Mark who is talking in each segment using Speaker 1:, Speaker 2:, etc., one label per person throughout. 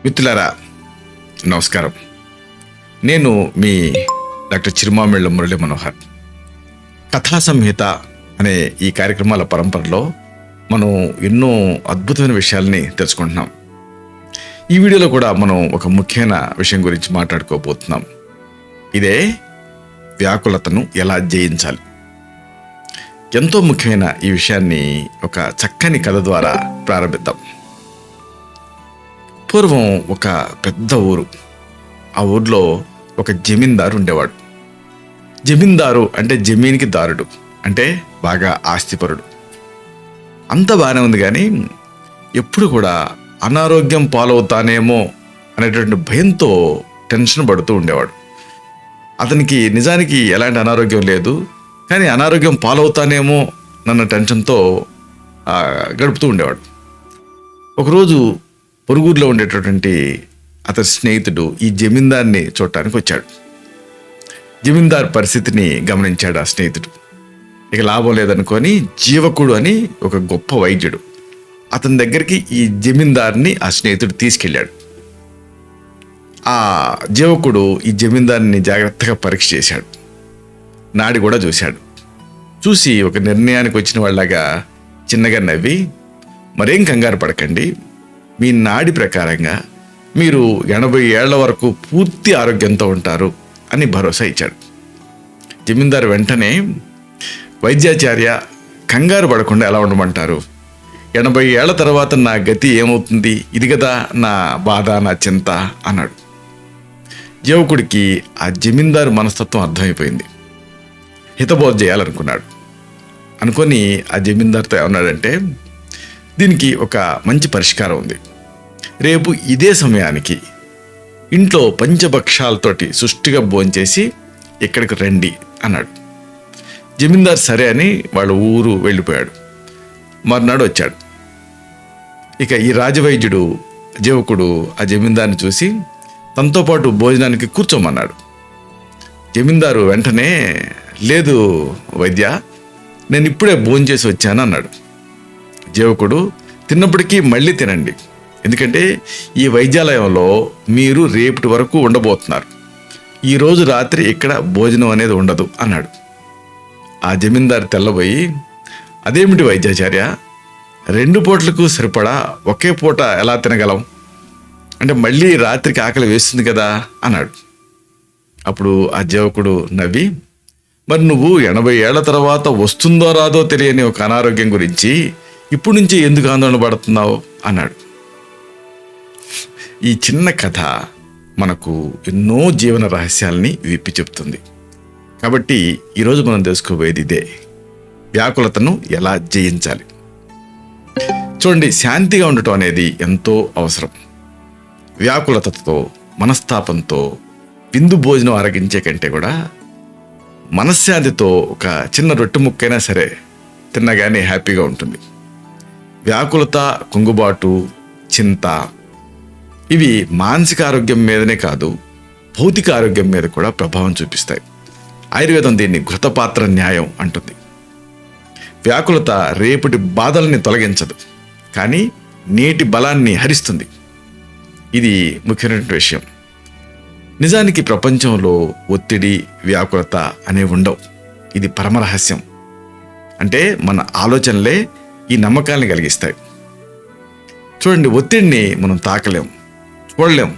Speaker 1: మిత్రులారా నమస్కారం. నేను మీ డాక్టర్ చిరుమామిళ్ళ మురళి మనోహర్. కథా సంహిత అనే ఈ కార్యక్రమాల పరంపరలో మనం ఎన్నో అద్భుతమైన విషయాల్ని తెలుసుకుంటున్నాం. ఈ వీడియోలో కూడా మనం ఒక ముఖ్యమైన విషయం గురించి మాట్లాడుకోబోతున్నాం. ఇదే వ్యాకులతను ఎలా జయించాలి. ఎంతో ముఖ్యమైన ఈ విషయాన్ని ఒక చక్కని కథ ద్వారా ప్రారంభిద్దాం. పూర్వం ఒక పెద్ద ఊరు. ఆ ఊర్లో ఒక జమీందారు ఉండేవాడు. జమీందారు అంటే జమీన్కి దారుడు, అంటే బాగా ఆస్తిపరుడు. అంత బాగానే ఉంది, కానీ ఎప్పుడు కూడా అనారోగ్యం పాలవుతానేమో అనేటువంటి భయంతో టెన్షన్ పడుతూ ఉండేవాడు. అతనికి నిజానికి ఎలాంటి అనారోగ్యం లేదు, కానీ అనారోగ్యం పాలవుతానేమో అన్న టెన్షన్తో గడుపుతూ ఉండేవాడు. ఒకరోజు పొరుగురులో ఉండేటటువంటి అతని స్నేహితుడు ఈ జమీందార్ని చూడటానికి వచ్చాడు. జమీందార్ పరిస్థితిని గమనించాడు ఆ స్నేహితుడు. ఇక లాభం లేదనుకొని జీవకుడు అని ఒక గొప్ప వైద్యుడు అతని దగ్గరికి ఈ జమీందార్ని ఆ స్నేహితుడు తీసుకెళ్ళాడు. ఆ జీవకుడు ఈ జమీందార్ని జాగ్రత్తగా పరీక్ష చేశాడు. నాడి కూడా చూశాడు. చూసి ఒక నిర్ణయానికి వచ్చిన వాళ్ళగా చిన్నగా నవ్వి, మరేం కంగారు పడకండి, మీ నాడి ప్రకారంగా మీరు 80 ఏళ్ల వరకు పూర్తి ఆరోగ్యంతో ఉంటారు అని భరోసా ఇచ్చాడు. జమీందారు వెంటనే, వైద్యాచార్య, కంగారు పడకుండా ఎలా ఉండమంటారు? 80 ఏళ్ల తర్వాత నా గతి ఏమవుతుంది? ఇది కదా నా బాధ, నా చింత అన్నాడు. జీవకుడికి ఆ జమీందారు మనస్తత్వం అర్థమైపోయింది. హితబోధ చేయాలనుకున్నాడు. అనుకొని ఆ జమీందారుతో ఏమన్నాడంటే, దీనికి ఒక మంచి పరిష్కారం ఉంది. రేపు ఇదే సమయానికి ఇంట్లో పంచభక్షాలతోటి సుష్టిగా భోంచేసి ఇక్కడికి రండి అన్నాడు. జమీందారు సరే అని వాళ్ళ ఊరు వెళ్ళిపోయాడు. మర్నాడు వచ్చాడు. ఇక ఈ రాజవైద్యుడు జీవకుడు ఆ జమీందారుని చూసి తనతో పాటు భోజనానికి కూర్చోమన్నాడు. జమీందారు వెంటనే, లేదు వైద్య, నేను ఇప్పుడే భోంచేసి వచ్చాను అన్నాడు. జీవకుడు, తిన్నప్పటికీ మళ్ళీ తినండి, ఎందుకంటే ఈ వైద్యాలయంలో మీరు రేపటి వరకు ఉండబోతున్నారు. ఈరోజు రాత్రి ఇక్కడ భోజనం అనేది ఉండదు అన్నాడు. ఆ జమీందారు తెల్లబోయి, అదేమిటి వైద్యాచార్య, 2 పూటలకు సరిపడా ఒకే పూట ఎలా తినగలం? అంటే మళ్ళీ రాత్రికి ఆకలి వేస్తుంది కదా అన్నాడు. అప్పుడు ఆ జీవకుడు నవ్వి, మరి నువ్వు 80 ఏళ్ల తర్వాత వస్తుందో రాదో తెలియని ఒక అనారోగ్యం గురించి ఇప్పుడు నుంచి ఎందుకు ఆందోళన పడుతున్నావు అన్నాడు. ఈ చిన్న కథ మనకు ఎన్నో జీవన రహస్యాల్ని విప్పి చెప్తుంది. కాబట్టి ఈరోజు మనం తెలుసుకోబోయేది ఇదే, వ్యాకులతను ఎలా జయించాలి. చూడండి, శాంతిగా ఉండటం అనేది ఎంతో అవసరం. వ్యాకులతతో, మనస్తాపంతో విందు భోజనం ఆరగించే కంటే కూడా మనశ్శాంతితో ఒక చిన్న రొట్టె ముక్కైనా సరే తిన్నగానే హ్యాపీగా ఉంటుంది. వ్యాకులత, కుంగుబాటు, చింత ఇవి మానసిక ఆరోగ్యం మీదనే కాదు, భౌతిక ఆరోగ్యం మీద కూడా ప్రభావం చూపిస్తాయి. ఆయుర్వేదం దీన్ని ఘృతపాత్ర న్యాయం అంటుంది. వ్యాకులత రేపటి బాధల్ని తొలగించదు, కానీ నేటి బలాన్ని హరిస్తుంది. ఇది ముఖ్యమైన విషయం. నిజానికి ప్రపంచంలో ఒత్తిడి, వ్యాకులత అనేవి ఉండవు. ఇది పరమరహస్యం. అంటే మన ఆలోచనలే ఈ నమ్మకాల్ని కలిగిస్తాయి. చూడండి, ఒత్తిడిని మనం తాకలేం, చూడలేం.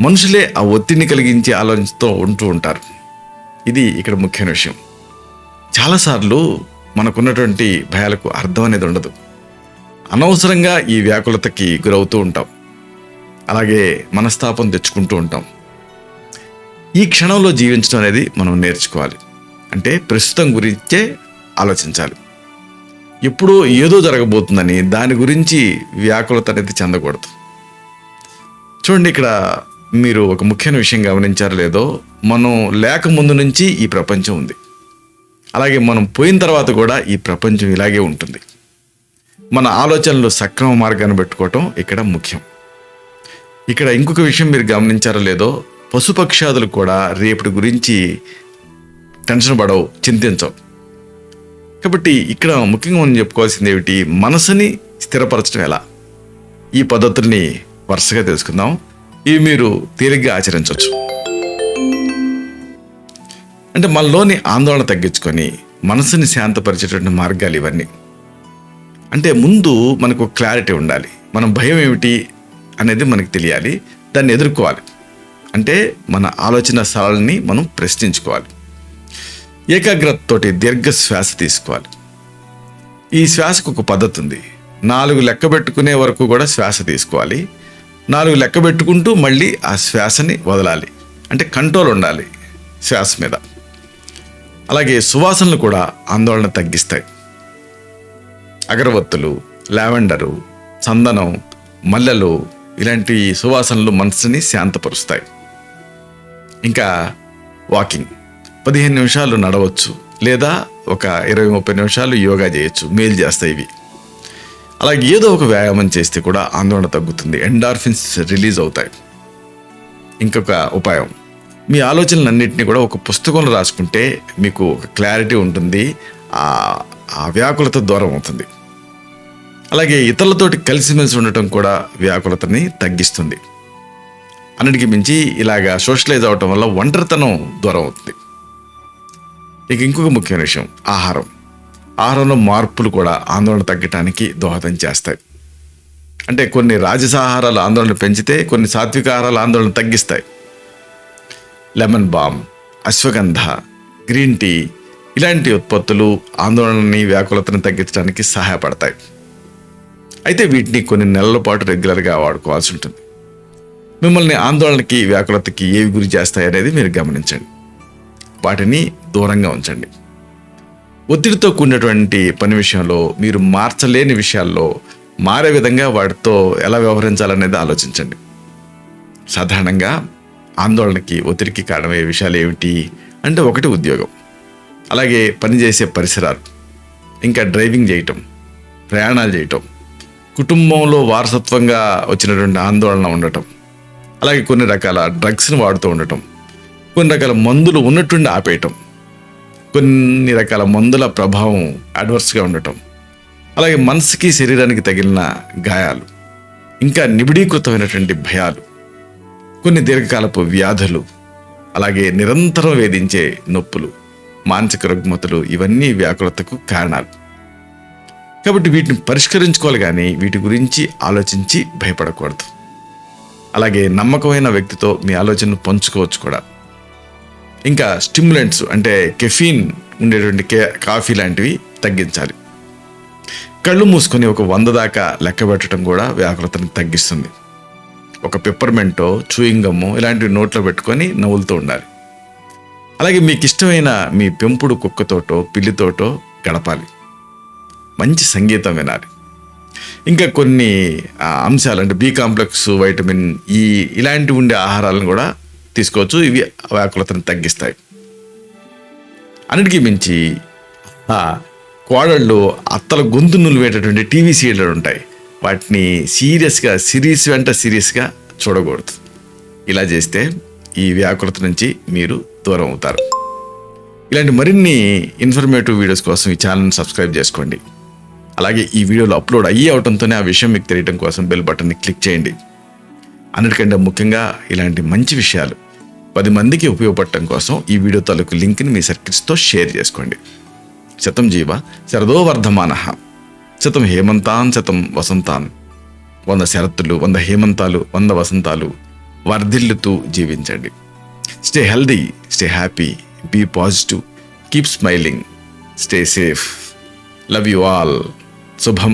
Speaker 1: మనుషులే ఆ ఒత్తిడిని కలిగించే ఆలోచనతో ఉంటూ ఉంటారు. ఇది ఇక్కడ ముఖ్యమైన విషయం. చాలాసార్లు మనకున్నటువంటి భయాలకు అర్థం అనేది ఉండదు. అనవసరంగా ఈ వ్యాకులతకి గురవుతూ ఉంటాం. అలాగే మనస్తాపం తెచ్చుకుంటూ ఉంటాం. ఈ క్షణంలో జీవించడం అనేది మనం నేర్చుకోవాలి. అంటే ప్రస్తుతం గురించే ఆలోచించాలి. ఎప్పుడో ఏదో జరగబోతుందని దాని గురించి వ్యాకులత అనేది చెందకూడదు. చూడండి, ఇక్కడ మీరు ఒక ముఖ్యమైన విషయం గమనించారో లేదో, మనం లేకముందు నుంచి ఈ ప్రపంచం ఉంది. అలాగే మనం పోయిన తర్వాత కూడా ఈ ప్రపంచం ఇలాగే ఉంటుంది. మన ఆలోచనలు సక్రమ మార్గాన్ని పెట్టుకోవటం ఇక్కడ ముఖ్యం. ఇక్కడ ఇంకొక విషయం మీరు గమనించారో లేదో, పశుపక్షాదులు కూడా రేపటి గురించి టెన్షన్ పడవు, చింతించవు. కాబట్టి ఇక్కడ ముఖ్యంగా మనం చెప్పుకోవాల్సింది ఏమిటి, మనసుని స్థిరపరచడం ఎలా, ఈ పద్ధతుల్ని వరుసగా తెలుసుకుందాం. ఇవి మీరు తేలిగ్గా ఆచరించవచ్చు. అంటే మనలోని ఆందోళన తగ్గించుకొని మనసుని శాంతపరిచేటువంటి మార్గాలు ఇవన్నీ. అంటే ముందు మనకు క్లారిటీ ఉండాలి, మనం భయం ఏమిటి అనేది మనకు తెలియాలి, దాన్ని ఎదుర్కోవాలి. అంటే మన ఆలోచన సరళిని మనం ప్రశ్నించుకోవాలి. ఏకాగ్రతతోటి దీర్ఘ శ్వాస తీసుకోవాలి. ఈ శ్వాసకు ఒక పద్ధతి ఉంది. 4 లెక్క పెట్టుకునే వరకు కూడా శ్వాస తీసుకోవాలి. 4 లెక్క పెట్టుకుంటూ మళ్ళీ ఆ శ్వాసని వదలాలి. అంటే కంట్రోల్ ఉండాలి శ్వాస మీద. అలాగే సువాసనలు కూడా ఆందోళన తగ్గిస్తాయి. అగరవత్తులు, లావెండరు, చందనం, మల్లెలు ఇలాంటి సువాసనలు మనసుని శాంతపరుస్తాయి. ఇంకా వాకింగ్, 15 నిమిషాలు నడవచ్చు, లేదా ఒక 20-30 నిమిషాలు యోగా చేయొచ్చు, మేలు చేస్తాయి ఇవి. అలాగే ఏదో ఒక వ్యాయామం చేస్తే కూడా ఆందోళన తగ్గుతుంది, ఎండార్ఫిన్స్ రిలీజ్ అవుతాయి. ఇంకొక ఉపాయం, మీ ఆలోచనలన్నింటినీ కూడా ఒక పుస్తకంలో రాసుకుంటే మీకు ఒక క్లారిటీ ఉంటుంది, ఆ వ్యాకులత దూరం అవుతుంది. అలాగే ఇతరులతోటి కలిసిమెలిసి ఉండటం కూడా వ్యాకులతని తగ్గిస్తుంది. అన్నిటికీ మించి ఇలాగా సోషలైజ్ అవటం వల్ల ఒంటరితనం దూరం అవుతుంది. ఇక ఇంకొక ముఖ్యమైన విషయం, ఆహారంలో మార్పులు కూడా ఆందోళన తగ్గటానికి దోహదం చేస్తాయి. అంటే కొన్ని రాజసాహారాలు ఆందోళన పెంచితే, కొన్ని సాత్విక ఆహారాలు ఆందోళన తగ్గిస్తాయి. Lemon balm, ashwagandha, green tea ఇలాంటి ఉత్పత్తులు ఆందోళనని వ్యాకులతను తగ్గించడానికి సహాయపడతాయి. అయితే వీటిని కొన్ని నెలల పాటు రెగ్యులర్గా వాడుకోవాల్సి ఉంటుంది. మిమ్మల్ని ఆందోళనకి వ్యాకులతకి ఏవి గురి చేస్తాయి అనేది మీరు గమనించండి, వాటిని దూరంగా ఉంచండి. ఒత్తిడితో కూడినటువంటి పని విషయంలో మీరు మార్చలేని విషయాల్లో మారే విధంగా వాటితో ఎలా వ్యవహరించాలనేది ఆలోచించండి. సాధారణంగా ఆందోళనకి ఒత్తిడికి కారణమయ్యే విషయాలు ఏమిటి అంటే, ఒకటి ఉద్యోగం, అలాగే పనిచేసే పరిసరాలు, ఇంకా డ్రైవింగ్ చేయటం, ప్రయాణాలు చేయటం, కుటుంబంలో వారసత్వంగా వచ్చినటువంటి ఆందోళన ఉండటం, అలాగే కొన్ని రకాల డ్రగ్స్ని వాడుతూ ఉండటం, కొన్ని రకాల మందులు ఉన్నట్టుండి ఆపేయటం, కొన్ని రకాల మందుల ప్రభావం అడ్వర్స్గా ఉండటం, అలాగే మనసుకి శరీరానికి తగిలిన గాయాలు, ఇంకా నిబిడీకృతమైనటువంటి భయాలు, కొన్ని దీర్ఘకాలపు వ్యాధులు, అలాగే నిరంతరం వేధించే నొప్పులు, మానసిక రుగ్మతలు ఇవన్నీ వ్యాకులతకు కారణాలు. కాబట్టి వీటిని పరిష్కరించుకోవాలి, కానీ వీటి గురించి ఆలోచించి భయపడకూడదు. అలాగే నమ్మకమైన వ్యక్తితో మీ ఆలోచనను పంచుకోవచ్చు కూడా. ఇంకా స్టిమ్యులెంట్స్ అంటే కెఫీన్ ఉండేటువంటి కాఫీ లాంటివి తగ్గించాలి. కళ్ళు మూసుకొని ఒక 100 దాకా లెక్క పెట్టడం కూడా వ్యాకులతను తగ్గిస్తుంది. ఒక పెప్పర్మెంటో, చూయింగ్ గమ్మో ఇలాంటివి నోట్లో పెట్టుకొని నవ్వులుతూ ఉండాలి. అలాగే మీకు ఇష్టమైన మీ పెంపుడు కుక్కతోటో, పిల్లితోటో గడపాలి. మంచి సంగీతం వినాలి. ఇంకా కొన్ని అంశాలు అంటే బి కాంప్లెక్స్, వైటమిన్ ఈ ఇలాంటివి ఉండే ఆహారాలను కూడా తీసుకోవచ్చు. ఇవి వ్యాకులతను తగ్గిస్తాయి. అన్నిటికీ మించి కోడళ్ళు అత్తల గొంతు నులివేటటువంటి టీవీ సీరియళ్ళు ఉంటాయి. వాటిని సీరియస్గా సీరియస్గా చూడకూడదు. ఇలా చేస్తే ఈ వ్యాకులత నుంచి మీరు దూరం అవుతారు. ఇలాంటి మరిన్ని ఇన్ఫర్మేటివ్ వీడియోస్ కోసం ఈ ఛానల్ని సబ్స్క్రైబ్ చేసుకోండి. అలాగే ఈ వీడియోలో అప్లోడ్ అయ్యి అవడంతోనే ఆ విషయం మీకు తెలియడం కోసం బెల్ బటన్ని క్లిక్ చేయండి. అన్నిటికంటే ముఖ్యంగా ఇలాంటి మంచి విషయాలు 10 మందికి ఉపయోగపడటం కోసం ఈ వీడియో తాలూకు లింక్ని మీ సర్కిల్స్తో షేర్ చేసుకోండి. శతం జీవ శరదో వర్ధమానః, శతం హేమంతాన్ శతం వసంతాన్. 100 శరత్తులు, 100 హేమంతాలు, 100 వసంతాలు వర్ధిల్లుతూ జీవించండి. Stay healthy, stay happy, be positive, keep smiling, stay safe. Love you all. శుభం.